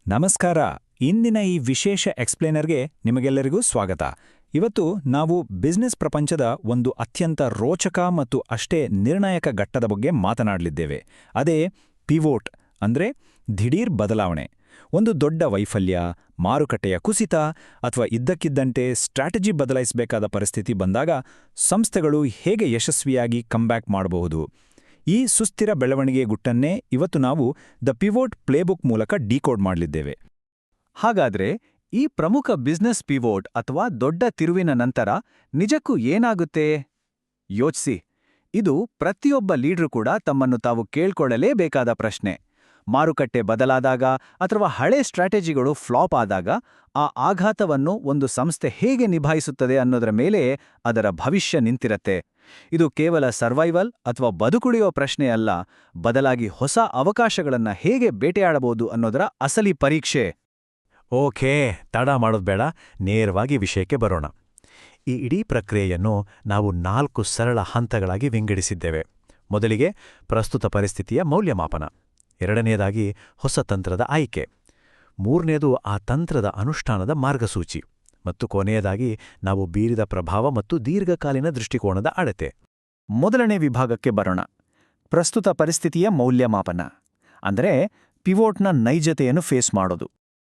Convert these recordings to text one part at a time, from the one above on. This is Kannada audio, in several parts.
ನಮಸ್ಕಾರ. ಇಂದಿನ ಈ ವಿಶೇಷ ಎಕ್ಸ್ಪ್ಲೇನರ್ಗೆ ನಿಮಗೆಲ್ಲರಿಗೂ ಸ್ವಾಗತ. ಇವತ್ತು ನಾವು ಬಿಸ್ನೆಸ್ ಪ್ರಪಂಚದ ಒಂದು ಅತ್ಯಂತ ರೋಚಕ ಮತ್ತು ಅಷ್ಟೇ ನಿರ್ಣಾಯಕ ಘಟ್ಟದ ಬಗ್ಗೆ ಮಾತನಾಡಲಿದ್ದೇವೆ. ಅದೇ ಪಿವೋಟ್, ಅಂದ್ರೆ ದಿಢೀರ್ ಬದಲಾವಣೆ. ಒಂದು ದೊಡ್ಡ ವೈಫಲ್ಯ, ಮಾರುಕಟ್ಟೆಯ ಕುಸಿತ ಅಥವಾ ಇದ್ದಕ್ಕಿದ್ದಂತೆ ಸ್ಟ್ರಾಟಜಿ ಬದಲಾಯಿಸಬೇಕಾದ ಪರಿಸ್ಥಿತಿ ಬಂದಾಗ ಸಂಸ್ಥೆಗಳು ಹೇಗೆ ಯಶಸ್ವಿಯಾಗಿ ಕಮ್ಬ್ಯಾಕ್ ಮಾಡಬಹುದು? ಈ ಸುಸ್ಥಿರ ಬೆಳವಣಿಗೆ ಗುಟ್ಟನ್ನೇ ಇವತ್ತು ನಾವು ದ ಪಿವೋಟ್ ಪ್ಲೇಬುಕ್ ಮೂಲಕ ಡಿಕೋಡ್ ಮಾಡಲಿದ್ದೇವೆ. ಹಾಗಾದ್ರೆ ಈ ಪ್ರಮುಖ ಬಿಸ್ನೆಸ್ ಪಿವೋಟ್ ಅಥವಾ ದೊಡ್ಡ ತಿರುವಿನ ನಂತರ ನಿಜಕ್ಕೂ ಏನಾಗುತ್ತೆ? ಯೋಚಿಸಿ. ಇದು ಪ್ರತಿಯೊಬ್ಬ ಲೀಡ್ರು ಕೂಡ ತಮ್ಮನ್ನು ತಾವು ಕೇಳ್ಕೊಳ್ಳಲೇಬೇಕಾದ ಪ್ರಶ್ನೆ. ಮಾರುಕಟ್ಟೆ ಬದಲಾದಾಗ ಅಥವಾ ಹಳೆ ಸ್ಟ್ರಾಟಜಿಗಳು ಫ್ಲಾಪ್ ಆದಾಗ ಆ ಆಘಾತವನ್ನು ಒಂದು ಸಂಸ್ಥೆ ಹೇಗೆ ನಿಭಾಯಿಸುತ್ತದೆ ಅನ್ನೋದರ ಮೇಲೆ ಅದರ ಭವಿಷ್ಯ ನಿಂತಿರತ್ತೆ. ಇದು ಕೇವಲ ಸರ್ವೈವಲ್ ಅಥವಾ ಬದುಕುಳಿಯೋ ಪ್ರಶ್ನೆ ಅಲ್ಲ, ಬದಲಾಗಿ ಹೊಸ ಅವಕಾಶಗಳನ್ನ ಹೇಗೆ ಬೇಟೆಯಾಡಬಹುದು ಅನ್ನೋದರ ಅಸಲಿ ಪರೀಕ್ಷೆ. ಓಕೆ, ತಡ ಮಾಡೋದು ಬೇಡ, ನೇರವಾಗಿ ವಿಷಯಕ್ಕೆ ಬರೋಣ. ಈ ಇಡೀ ಪ್ರಕ್ರಿಯೆಯನ್ನು ನಾವು 4 ಸರಳ ಹಂತಗಳಾಗಿ ವಿಂಗಡಿಸಿದ್ದೇವೆ. ಮೊದಲಿಗೆ ಪ್ರಸ್ತುತ ಪರಿಸ್ಥಿತಿಯ ಮೌಲ್ಯಮಾಪನ, ಎರಡನೆಯದಾಗಿ ಹೊಸ ತಂತ್ರದ ಆಯ್ಕೆ, ಮೂರನೇದು ಆ ತಂತ್ರದ ಅನುಷ್ಠಾನದ ಮಾರ್ಗಸೂಚಿ, ಮತ್ತು ಕೊನೆಯದಾಗಿ ನಾವು ಬೀರಿದ ಪ್ರಭಾವ ಮತ್ತು ದೀರ್ಘಕಾಲೀನ ದೃಷ್ಟಿಕೋನದ ಅಳತೆ. ಮೊದಲನೇ ವಿಭಾಗಕ್ಕೆ ಬರೋಣ. ಪ್ರಸ್ತುತ ಪರಿಸ್ಥಿತಿಯ ಮೌಲ್ಯಮಾಪನ ಅಂದರೆ ಪಿವೋಟ್ನ ನೈಜತೆಯನ್ನು ಫೇಸ್ ಮಾಡೋದು.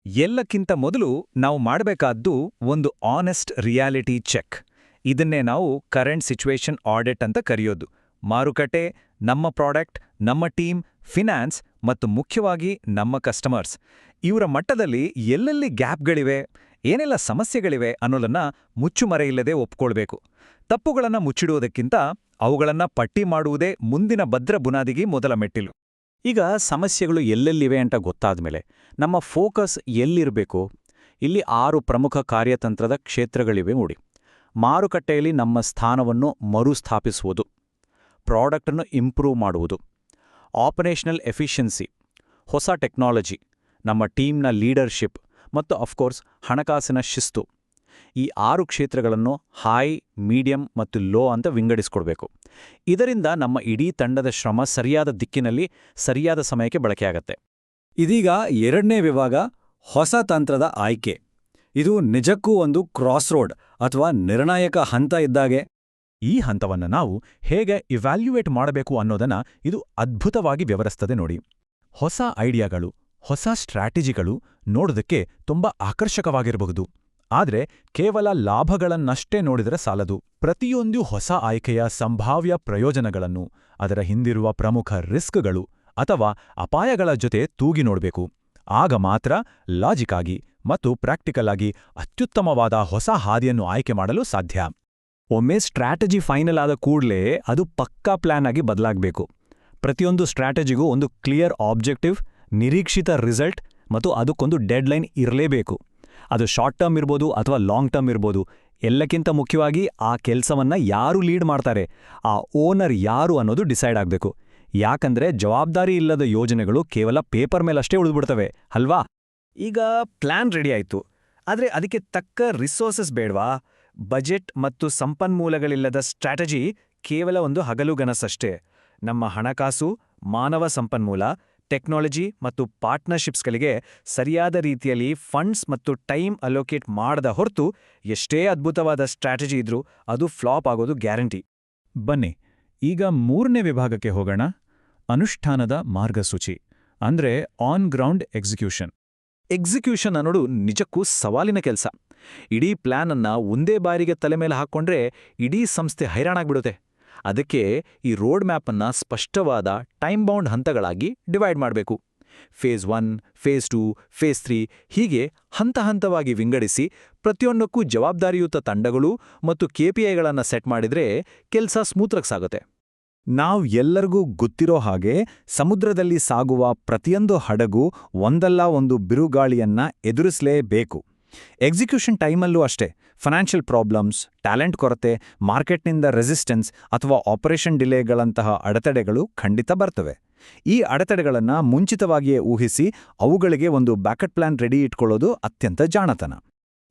ಎಲ್ಲಕ್ಕಿಂತ ಮೊದಲು ನಾವು ಮಾಡಬೇಕಾದ್ದು ಒಂದು ಆನೆಸ್ಟ್ ರಿಯಾಲಿಟಿ ಚೆಕ್. ಇದನ್ನೇ ನಾವು ಕರೆಂಟ್ ಸಿಚುವೇಶನ್ ಆಡಿಟ್ ಅಂತ ಕರೆಯೋದು. ಮಾರುಕಟ್ಟೆ, ನಮ್ಮ ಪ್ರಾಡಕ್ಟ್, ನಮ್ಮ ಟೀಮ್, ಫಿನಾನ್ಸ್ ಮತ್ತು ಮುಖ್ಯವಾಗಿ ನಮ್ಮ ಕಸ್ಟಮರ್ಸ್, ಇವರ ಮಟ್ಟದಲ್ಲಿ ಎಲ್ಲೆಲ್ಲಿ ಗ್ಯಾಪ್ಗಳಿವೆ, ಏನೆಲ್ಲ ಸಮಸ್ಯೆಗಳಿವೆ ಅನ್ನೋದನ್ನ ಮುಚ್ಚುಮರೆಯಿಲ್ಲದೆ ಒಪ್ಕೊಳ್ಬೇಕು. ತಪ್ಪುಗಳನ್ನು ಮುಚ್ಚಿಡುವುದಕ್ಕಿಂತ ಅವುಗಳನ್ನ ಪಟ್ಟಿ ಮಾಡುವುದೇ ಮುಂದಿನ ಭದ್ರ ಬುನಾದಿಗೆ ಮೊದಲ ಮೆಟ್ಟಿಲು. ಈಗ ಸಮಸ್ಯೆಗಳು ಎಲ್ಲೆಲ್ಲಿವೆ ಅಂತ ಗೊತ್ತಾದ್ಮೇಲೆ ನಮ್ಮ ಫೋಕಸ್ ಎಲ್ಲಿರಬೇಕು? ಇಲ್ಲಿ 6 ಪ್ರಮುಖ ಕಾರ್ಯತಂತ್ರದ ಕ್ಷೇತ್ರಗಳಿವೆ ನೋಡಿ. ಮಾರುಕಟ್ಟೆಯಲ್ಲಿ ನಮ್ಮ ಸ್ಥಾನವನ್ನು ಮರುಸ್ಥಾಪಿಸುವುದು, ಪ್ರಾಡಕ್ಟನ್ನು ಇಂಪ್ರೂವ್ ಮಾಡುವುದು, ಆಪರೇಷನಲ್ ಎಫಿಷಿಯನ್ಸಿ, ಹೊಸ ಟೆಕ್ನಾಲಜಿ, ನಮ್ಮ ಟೀಮ್ನ ಲೀಡರ್ಶಿಪ್ ಮತ್ತು ಅಫ್ಕೋರ್ಸ್ ಹಣಕಾಸಿನ ಶಿಸ್ತು. ಈ 6 ಕ್ಷೇತ್ರಗಳನ್ನು ಹೈ, ಮೀಡಿಯಂ ಮತ್ತು ಲೋ ಅಂತ ವಿಂಗಡಿಸ್ಕೊಡ್ಬೇಕು. ಇದರಿಂದ ನಮ್ಮ ಇಡೀ ತಂಡದ ಶ್ರಮ ಸರಿಯಾದ ದಿಕ್ಕಿನಲ್ಲಿ ಸರಿಯಾದ ಸಮಯಕ್ಕೆ ಬಳಕೆಯಾಗತ್ತೆ. ಇದೀಗ ಎರಡನೇ ವಿಭಾಗ, ಹೊಸ ತಂತ್ರದ ಆಯ್ಕೆ. ಇದು ನಿಜಕ್ಕೂ ಒಂದು ಕ್ರಾಸ್ ರೋಡ್ ಅಥವಾ ನಿರ್ಣಾಯಕ ಹಂತ ಇದ್ದಾಗೆ. ಈ ಹಂತವನ್ನು ನಾವು ಹೇಗೆ ಇವ್ಯಾಲ್ಯೂಯೇಟ್ ಮಾಡಬೇಕು ಅನ್ನೋದನ್ನ ಇದು ಅದ್ಭುತವಾಗಿ ವಿವರಿಸ್ತದೆ ನೋಡಿ. ಹೊಸ ಐಡಿಯಾಗಳು, ಹೊಸ ಸ್ಟ್ರಾಟಜಿಗಳು ನೋಡೋದಕ್ಕೆ ತುಂಬಾ ಆಕರ್ಷಕವಾಗಿರಬಹುದು. ಆದರೆ ಕೇವಲ ಲಾಭಗಳನ್ನಷ್ಟೇ ನೋಡಿದರೆ ಸಾಲದು. ಪ್ರತಿಯೊಂದು ಹೊಸ ಆಯ್ಕೆಯ ಸಂಭಾವ್ಯ ಪ್ರಯೋಜನಗಳನ್ನು, ಅದರ ಹಿಂದಿರುವ ಪ್ರಮುಖ ರಿಸ್ಕ್ಗಳು ಅಥವಾ ಅಪಾಯಗಳ ಜೊತೆ ತೂಗಿ ನೋಡಬೇಕು. ಆಗ ಮಾತ್ರ ಲಾಜಿಕ್ ಆಗಿ ಮತ್ತು ಪ್ರಾಕ್ಟಿಕಲ್ ಆಗಿ ಅತ್ಯುತ್ತಮವಾದ ಹೊಸ ಹಾದಿಯನ್ನು ಆಯ್ಕೆ ಮಾಡಲು ಸಾಧ್ಯ. ಒಮ್ಮೆ ಸ್ಟ್ರಾಟಜಿ ಫೈನಲ್ ಆದ ಕೂಡಲೇ ಅದು ಪಕ್ಕಾ ಪ್ಲಾನ್ ಆಗಿ ಬದಲಾಗಬೇಕು. ಪ್ರತಿಯೊಂದು ಸ್ಟ್ರಾಟಜಿಗೂ ಒಂದು ಕ್ಲಿಯರ್ ಆಬ್ಜೆಕ್ಟಿವ್, ನಿರೀಕ್ಷಿತ ರಿಸಲ್ಟ್ ಮತ್ತು ಅದಕ್ಕೊಂದು ಡೆಡ್ಲೈನ್ ಇರಲೇಬೇಕು. ಅದು ಶಾರ್ಟ್ ಟರ್ಮ್ ಇರ್ಬೋದು ಅಥವಾ ಲಾಂಗ್ ಟರ್ಮ್ ಇರ್ಬೋದು. ಎಲ್ಲಕ್ಕಿಂತ ಮುಖ್ಯವಾಗಿ ಆ ಕೆಲಸವನ್ನ ಯಾರು ಲೀಡ್ ಮಾಡ್ತಾರೆ, ಆ ಓನರ್ ಯಾರು ಅನ್ನೋದು ಡಿಸೈಡ್ ಆಗಬೇಕು. ಯಾಕಂದ್ರೆ ಜವಾಬ್ದಾರಿ ಇಲ್ಲದ ಯೋಜನೆಗಳು ಕೇವಲ ಪೇಪರ್ ಮೇಲಷ್ಟೇ ಉಳಿದ್ಬಿಡ್ತವೆ ಅಲ್ವಾ? ಈಗ ಪ್ಲಾನ್ ರೆಡಿ ಆಯ್ತು, ಆದರೆ ಅದಕ್ಕೆ ತಕ್ಕ ರಿಸೋರ್ಸಸ್ ಬೇಡವಾ? ಬಜೆಟ್ ಮತ್ತು ಸಂಪನ್ಮೂಲಗಳಿಲ್ಲದ ಸ್ಟ್ರಾಟಜಿ ಕೇವಲ ಒಂದು ಹಗಲುಗನಸಷ್ಟೇ. ನಮ್ಮ ಹಣಕಾಸು, ಮಾನವ ಸಂಪನ್ಮೂಲ, ಟೆಕ್ನಾಲಜಿ ಮತ್ತು ಪಾರ್ಟ್ನರ್ಶಿಪ್ಸ್ಗಳಿಗೆ ಸರಿಯಾದ ರೀತಿಯಲ್ಲಿ ಫಂಡ್ಸ್ ಮತ್ತು ಟೈಮ್ ಅಲೋಕೇಟ್ ಮಾಡದ ಹೊರತು ಎಷ್ಟೇ ಅದ್ಭುತವಾದ ಸ್ಟ್ರಾಟಜಿ ಇದ್ರೂ ಅದು ಫ್ಲಾಪ್ ಆಗೋದು ಗ್ಯಾರಂಟಿ. ಬನ್ನಿ ಈಗ 3ನೇ ವಿಭಾಗಕ್ಕೆ ಹೋಗೋಣ. ಅನುಷ್ಠಾನದ ಮಾರ್ಗಸೂಚಿ ಅಂದ್ರೆ ಆನ್ ಗ್ರೌಂಡ್ ಎಕ್ಸಿಕ್ಯೂಷನ್. ಎಕ್ಸಿಕ್ಯೂಷನ್ ಅನ್ನೋದು ನಿಜಕ್ಕೂ ಸವಾಲಿನ ಕೆಲಸ. ಇಡೀ ಪ್ಲಾನ್ ಅನ್ನ ಒಂದೇ ಬಾರಿಗೆ ತಲೆ ಮೇಲೆ ಹಾಕ್ಕೊಂಡ್ರೆ ಇಡೀ ಸಂಸ್ಥೆ ಹೈರಾಣಾಗ್ಬಿಡುತ್ತೆ. ಅದಕ್ಕೆ ಈ ರೋಡ್ ಮ್ಯಾಪ್ ಅನ್ನ ಸ್ಪಷ್ಟವಾದ ಟೈಮ್ ಬೌಂಡ್ ಹಂತಗಳಾಗಿ ಡಿವೈಡ್ ಮಾಡಬೇಕು. ಫೇಸ್ 1, ಫೇಸ್ 2, ಫೇಸ್ 3 ಹೀಗೆ ಹಂತ ಹಂತವಾಗಿ ವಿಂಗಡಿಸಿ ಪ್ರತಿಯೊಂದಕ್ಕೂ ಜವಾಬ್ದಾರಿಯುತ ತಂಡಗಳು ಮತ್ತು KPIಗಳನ್ನು ಸೆಟ್ ಮಾಡಿದ್ರೆ ಕೆಲಸ ಸ್ಮೂತ್ರಾಗಿ ಸಾಗುತ್ತೆ. ನಾವು ಎಲ್ಲರಿಗೂ ಗೊತ್ತಿರೋ ಹಾಗೆ ಸಮುದ್ರದಲ್ಲಿ ಸಾಗುವ ಪ್ರತಿಯೊಂದು ಹಡಗು ಒಂದಲ್ಲ ಒಂದು ಬಿರುಗಾಳಿಯನ್ನ ಎದುರಿಸಲೇಬೇಕು. ಎಕ್ಸಿಕ್ಯೂಷನ್ ಟೈಮಲ್ಲೂ ಅಷ್ಟೇ. ಫೈನಾನ್ಷಿಯಲ್ ಪ್ರಾಬ್ಲಮ್ಸ್, ಟ್ಯಾಲೆಂಟ್ ಕೊರತೆ, ಮಾರ್ಕೆಟ್ನಿಂದ ರೆಸಿಸ್ಟೆನ್ಸ್ ಅಥವಾ ಆಪರೇಷನ್ ಡಿಲೇಗಳಂತಹ ಅಡೆತಡೆಗಳು ಖಂಡಿತ ಬರ್ತವೆ. ಈ ಅಡೆತಡೆಗಳನ್ನು ಮುಂಚಿತವಾಗಿಯೇ ಊಹಿಸಿ ಅವುಗಳಿಗೆ ಒಂದು ಬ್ಯಾಕಪ್ ಪ್ಲಾನ್ ರೆಡಿ ಇಟ್ಕೊಳ್ಳೋದು ಅತ್ಯಂತ ಜಾಣತನ.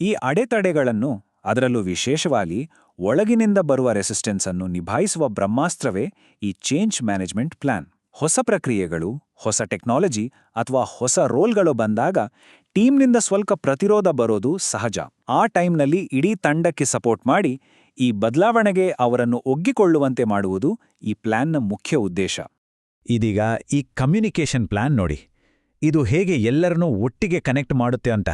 ಈ ಅಡೆತಡೆಗಳನ್ನು, ಅದರಲ್ಲೂ ವಿಶೇಷವಾಗಿ ಒಳಗಿನಿಂದ ಬರುವ ರೆಸಿಸ್ಟೆನ್ಸ್ ಅನ್ನು ನಿಭಾಯಿಸುವ ಬ್ರಹ್ಮಾಸ್ತ್ರವೇ ಈ ಚೇಂಜ್ ಮ್ಯಾನೇಜ್ಮೆಂಟ್ ಪ್ಲಾನ್. ಹೊಸ ಪ್ರಕ್ರಿಯೆಗಳು, ಹೊಸ ಟೆಕ್ನಾಲಜಿ ಅಥವಾ ಹೊಸ ರೋಲ್ಗಳು ಬಂದಾಗ ಟೀಮ್ನಿಂದ ಸ್ವಲ್ಪ ಪ್ರತಿರೋಧ ಬರೋದು ಸಹಜ. ಆ ಟೈಮ್ನಲ್ಲಿ ಇಡೀ ತಂಡಕ್ಕೆ ಸಪೋರ್ಟ್ ಮಾಡಿ ಈ ಬದಲಾವಣೆಗೆ ಅವರನ್ನು ಒಗ್ಗಿಕೊಳ್ಳುವಂತೆ ಮಾಡುವುದು ಈ ಪ್ಲಾನ್ನ ಮುಖ್ಯ ಉದ್ದೇಶ. ಇದೀಗ ಈ ಕಮ್ಯುನಿಕೇಷನ್ ಪ್ಲಾನ್ ನೋಡಿ, ಇದು ಹೇಗೆ ಎಲ್ಲರನ್ನೂ ಒಟ್ಟಿಗೆ ಕನೆಕ್ಟ್ ಮಾಡುತ್ತೆ ಅಂತ.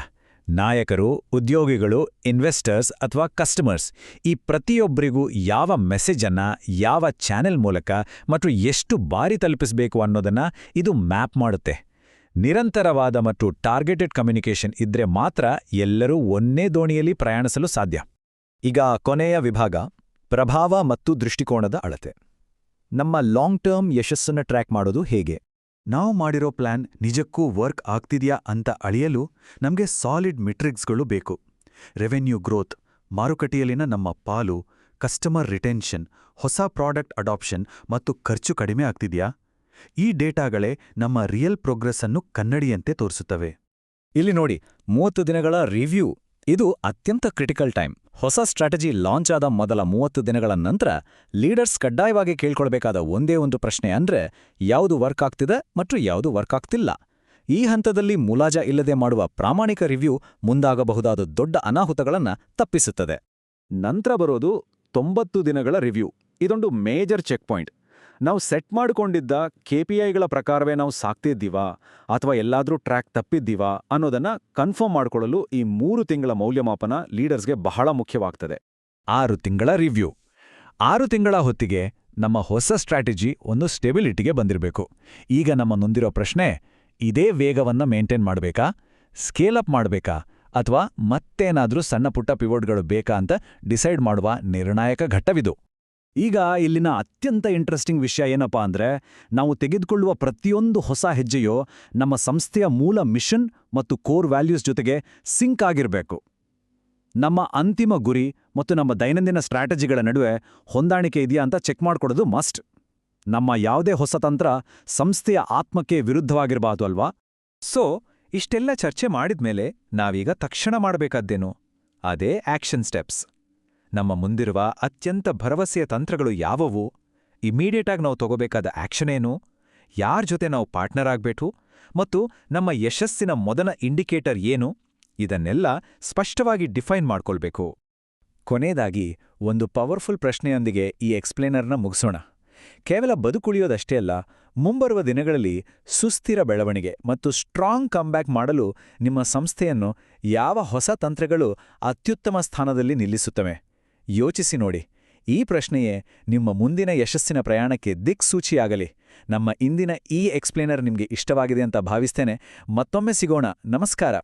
ನಾಯಕರು, ಉದ್ಯೋಗಿಗಳು, ಇನ್ವೆಸ್ಟರ್ಸ್ ಅಥವಾ ಕಸ್ಟಮರ್ಸ್ ಈ ಪ್ರತಿಯೊಬ್ಬರಿಗೂ ಯಾವ ಮೆಸೇಜನ್ನ ಯಾವ ಚಾನೆಲ್ ಮೂಲಕ ಮತ್ತು ಎಷ್ಟು ಬಾರಿ ತಲುಪಿಸಬೇಕು ಅನ್ನೋದನ್ನ ಇದು ಮ್ಯಾಪ್ ಮಾಡುತ್ತೆ. ನಿರಂತರವಾದ ಮತ್ತು ಟಾರ್ಗೆಟೆಡ್ ಕಮ್ಯುನಿಕೇಷನ್ ಇದ್ರೆ ಮಾತ್ರ ಎಲ್ಲರೂ ಒಂದೇ ದೋಣಿಯಲ್ಲಿ ಪ್ರಯಾಣಿಸಲು ಸಾಧ್ಯ. ಈಗ ಕೊನೆಯ ವಿಭಾಗ, ಪ್ರಭಾವ ಮತ್ತು ದೃಷ್ಟಿಕೋನದ ಅಳತೆ. ನಮ್ಮ ಲಾಂಗ್ ಟರ್ಮ್ ಯಶಸ್ಸನ್ನು ಟ್ರ್ಯಾಕ್ ಮಾಡೋದು ಹೇಗೆ? ನಾವು ಮಾಡಿರೋ ಪ್ಲಾನ್ ನಿಜಕ್ಕೂ ವರ್ಕ್ ಆಗ್ತಿದ್ಯಾ ಅಂತ ಅಳಿಯಲು ನಮಗೆ ಸಾಲಿಡ್ ಮೆಟ್ರಿಕ್ಸ್ಗಳು ಬೇಕು. ರೆವೆನ್ಯೂ ಗ್ರೋತ್, ಮಾರುಕಟ್ಟೆಯಲ್ಲಿನ ನಮ್ಮ ಪಾಲು, ಕಸ್ಟಮರ್ ರಿಟೆನ್ಷನ್, ಹೊಸ ಪ್ರಾಡಕ್ಟ್ ಅಡಾಪ್ಷನ್ ಮತ್ತು ಖರ್ಚು ಕಡಿಮೆ ಆಗ್ತಿದ್ಯಾ? ಈ ಡೇಟಾಗಳೇ ನಮ್ಮ ರಿಯಲ್ ಪ್ರೋಗ್ರೆಸ್ ಅನ್ನು ಕನ್ನಡಿಯಂತೆ ತೋರಿಸುತ್ತವೆ. ಇಲ್ಲಿ ನೋಡಿ, 30 ದಿನಗಳ ರಿವ್ಯೂ, ಇದು ಅತ್ಯಂತ ಕ್ರಿಟಿಕಲ್ ಟೈಮ್. ಹೊಸ ಸ್ಟ್ರಾಟಜಿ ಲಾಂಚ್ ಆದ ಮೊದಲ 30 ದಿನಗಳ ನಂತರ ಲೀಡರ್ಸ್ ಕಡ್ಡಾಯವಾಗಿ ಕೇಳ್ಕೊಳ್ಬೇಕಾದ ಒಂದೇ ಒಂದು ಪ್ರಶ್ನೆ ಅಂದ್ರೆ ಯಾವುದು ವರ್ಕ್ ಆಗ್ತಿದೆ ಮತ್ತು ಯಾವುದು ವರ್ಕ್ ಆಗ್ತಿಲ್ಲ. ಈ ಹಂತದಲ್ಲಿ ಮುಲಾಜ ಇಲ್ಲದೆ ಮಾಡುವ ಪ್ರಾಮಾಣಿಕ ರಿವ್ಯೂ ಮುಂದಾಗಬಹುದಾದ ದೊಡ್ಡ ಅನಾಹುತಗಳನ್ನು ತಪ್ಪಿಸುತ್ತದೆ. ನಂತರ ಬರೋದು 90 ದಿನಗಳ ರಿವ್ಯೂ. ಇದೊಂದು ಮೇಜರ್ ಚೆಕ್ ಪಾಯಿಂಟ್. ನಾವು ಸೆಟ್ ಮಾಡಿಕೊಂಡಿದ್ದ KPIಗಳ ಪ್ರಕಾರವೇ ನಾವು ಸಾಕ್ತಿದ್ದೀವಾ ಅಥವಾ ಎಲ್ಲಾದರೂ ಟ್ರ್ಯಾಕ್ ತಪ್ಪಿದ್ದೀವಾ ಅನ್ನೋದನ್ನ ಕನ್ಫರ್ಮ್ ಮಾಡಿಕೊಳ್ಳಲು ಈ 3 ತಿಂಗಳ ಮೌಲ್ಯಮಾಪನ ಲೀಡರ್ಸ್ಗೆ ಬಹಳ ಮುಖ್ಯವಾಗ್ತದೆ. 6 ತಿಂಗಳ ರಿವ್ಯೂ. 6 ತಿಂಗಳ ಹೊತ್ತಿಗೆ ನಮ್ಮ ಹೊಸ ಸ್ಟ್ರಾಟಜಿ ಒಂದು ಸ್ಟೆಬಿಲಿಟಿಗೆ ಬಂದಿರಬೇಕು. ಈಗ ನಮ್ಮ ನೊಂದಿರೋ ಪ್ರಶ್ನೆ, ಇದೇ ವೇಗವನ್ನ ಮೇಂಟೈನ್ ಮಾಡಬೇಕಾ, ಸ್ಕೇಲ್ ಅಪ್ ಮಾಡಬೇಕಾ ಅಥವಾ ಮತ್ತೇನಾದ್ರೂ ಸಣ್ಣ ಪುಟ್ಟ ಪಿವೋಟ್ಗಳು ಬೇಕಾ ಅಂತ ಡಿಸೈಡ್ ಮಾಡುವ ನಿರ್ಣಾಯಕ ಘಟ್ಟವಿದು. ಈಗ ಇಲ್ಲಿನ ಅತ್ಯಂತ ಇಂಟ್ರೆಸ್ಟಿಂಗ್ ವಿಷಯ ಏನಪ್ಪಾ ಅಂದ್ರೆ, ನಾವು ತೆಗೆದುಕೊಳ್ಳುವ ಪ್ರತಿಯೊಂದು ಹೊಸ ಹೆಜ್ಜೆಯೋ ನಮ್ಮ ಸಂಸ್ಥೆಯ ಮೂಲ ಮಿಷನ್ ಮತ್ತು ಕೋರ್ ವ್ಯಾಲ್ಯೂಸ್ ಜೊತೆಗೆ ಸಿಂಕ್ ಆಗಿರಬೇಕು. ನಮ್ಮ ಅಂತಿಮ ಗುರಿ ಮತ್ತು ನಮ್ಮ ದೈನಂದಿನ ಸ್ಟ್ರಾಟಜಿಗಳ ನಡುವೆ ಹೊಂದಾಣಿಕೆ ಇದೆಯಾ ಅಂತ ಚೆಕ್ ಮಾಡ್ಕೊಡೋದು ಮಸ್ಟ್. ನಮ್ಮ ಯಾವುದೇ ಹೊಸ ತಂತ್ರ ಸಂಸ್ಥೆಯ ಆತ್ಮಕ್ಕೆ ವಿರುದ್ಧವಾಗಿರಬಾರ್ದು ಅಲ್ವಾ? ಸೊ ಇಷ್ಟೆಲ್ಲ ಚರ್ಚೆ ಮಾಡಿದ್ಮೇಲೆ ನಾವೀಗ ತಕ್ಷಣ ಮಾಡಬೇಕಾದ್ದೇನು? ಅದೇ ಆಕ್ಷನ್ ಸ್ಟೆಪ್ಸ್. ನಮ್ಮ ಮುಂದಿರುವ ಅತ್ಯಂತ ಭರವಸೆಯ ತಂತ್ರಗಳು ಯಾವುವು? ಇಮಿಡಿಯೇಟಾಗಿ ನಾವು ತಗೋಬೇಕಾದ ಆಕ್ಷನ್ ಏನು? ಯಾರ ಜೊತೆ ನಾವು ಪಾರ್ಟ್ನರ್ ಆಗ್ಬೇಕು? ಮತ್ತು ನಮ್ಮ ಯಶಸ್ಸಿನ ಮೊದಲ ಇಂಡಿಕೇಟರ್ ಏನು? ಇದನ್ನೆಲ್ಲ ಸ್ಪಷ್ಟವಾಗಿ ಡಿಫೈನ್ ಮಾಡ್ಕೊಳ್ಬೇಕು. ಕೊನೆಯದಾಗಿ ಒಂದು ಪವರ್ಫುಲ್ ಪ್ರಶ್ನೆಯೊಂದಿಗೆ ಈ ಎಕ್ಸ್ಪ್ಲೇನರ್ನ ಮುಗಿಸೋಣ. ಕೇವಲ ಬದುಕುಳಿಯೋದಷ್ಟೇ ಅಲ್ಲ, ಮುಂಬರುವ ದಿನಗಳಲ್ಲಿ ಸುಸ್ಥಿರ ಬೆಳವಣಿಗೆ ಮತ್ತು ಸ್ಟ್ರಾಂಗ್ ಕಮ್ಬ್ಯಾಕ್ ಮಾಡಲು ನಿಮ್ಮ ಸಂಸ್ಥೆಯನ್ನು ಯಾವ ಹೊಸ ತಂತ್ರಗಳು ಅತ್ಯುತ್ತಮ ಸ್ಥಾನದಲ್ಲಿ ನಿಲ್ಲಿಸುತ್ತವೆ? ಯೋಚಿಸಿ ನೋಡಿ. ಈ ಪ್ರಶ್ನೆಯೇ ನಿಮ್ಮ ಮುಂದಿನ ಯಶಸ್ಸಿನ ಪ್ರಯಾಣಕ್ಕೆ ದಿಕ್ಸೂಚಿಯಾಗಲಿ. ನಮ್ಮ ಇಂದಿನ ಈ ಎಕ್ಸ್ಪ್ಲೇನರ್ ನಿಮಗೆ ಇಷ್ಟವಾಗಿದೆ ಅಂತ ಭಾವಿಸ್ತೇನೆ. ಮತ್ತೊಮ್ಮೆ ಸಿಗೋಣ. ನಮಸ್ಕಾರ.